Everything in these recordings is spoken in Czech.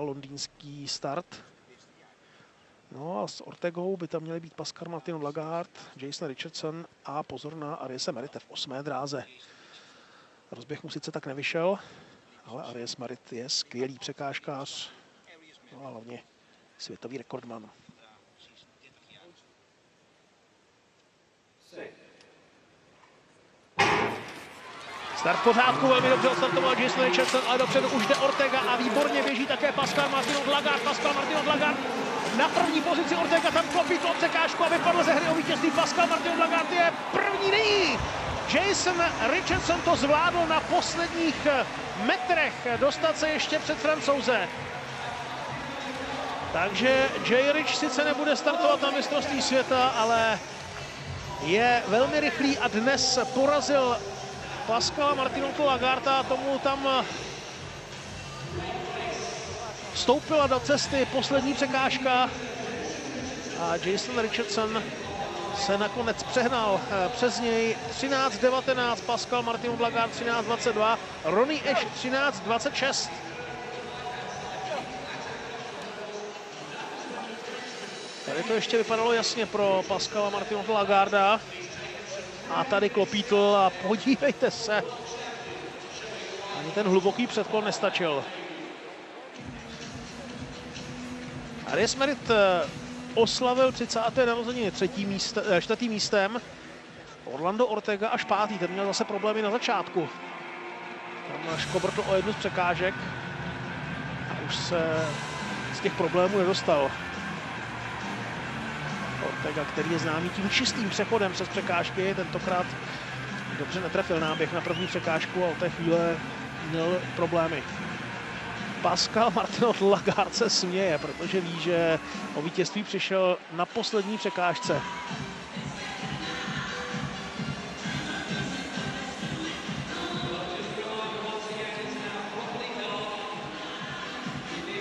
londýnský start. No a s Ortegou by tam měly být Pascal Martin Lagarde, Jason Richardson a pozor na Ariese Merite v 8. dráze. Rozběh mu sice tak nevyšel, ale Aries Merit je skvělý překážkář, no a hlavně světový rekordman. Start v pořádku, velmi dobře odstartoval Jason Richardson, ale dopředu už jde Ortega a výborně běží také Pascal Martin Lagarde. Pascal Martin Lagarde na první pozici, Ortega tam klopí tu překážku a vypadl ze hry o vítězství. Pascal Martin Lagarde je první nyní. Jason Richardson to zvládl na posledních metrech dostat se ještě před Francouze. Takže Jay Rich sice nebude startovat na mistrovství světa, ale je velmi rychlý a dnes porazil Pascala Martina Lagarda, tomu tam vstoupila do cesty poslední překážka a Jason Richardson se nakonec přehnal přes něj. 13:19, Pascal Martin Lagarde 13:22, Ronnie Ash 13:26. Tady to ještě vypadalo jasně pro Pascala Martina Lagarda. A tady klopítl a podívejte se, ani ten hluboký předklon nestačil. Aries Merit oslavil 30. narozeniny 4. místem. Orlando Ortega až 5. Ten měl zase problémy na začátku. Tam škobrtl o jednu z překážek a už se z těch problémů nedostal. Ortega, který je známý tím čistým přechodem přes překážky, tentokrát dobře netrefil náběh na první překážku a od té chvíle měl problémy. Pascal Martin Lagarde se směje, protože ví, že o vítězství přišel na poslední překážce.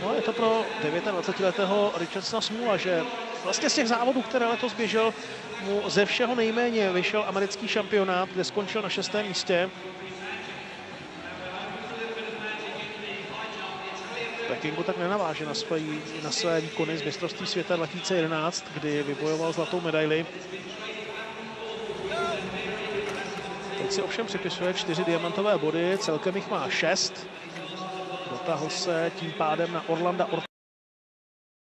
No, je to pro 29letého Richardsona smůla, že vlastně z těch závodů, které letos běžel, mu ze všeho nejméně vyšel americký šampionát, kde skončil na 6. místě. V Pekingu tak nenaváže na své výkony z mistrovství světa 2011, kdy vybojoval zlatou medaili. Teď si ovšem připisuje 4 diamantové body, celkem jich má 6. Dotáhl se tím pádem na Orlanda Ortega.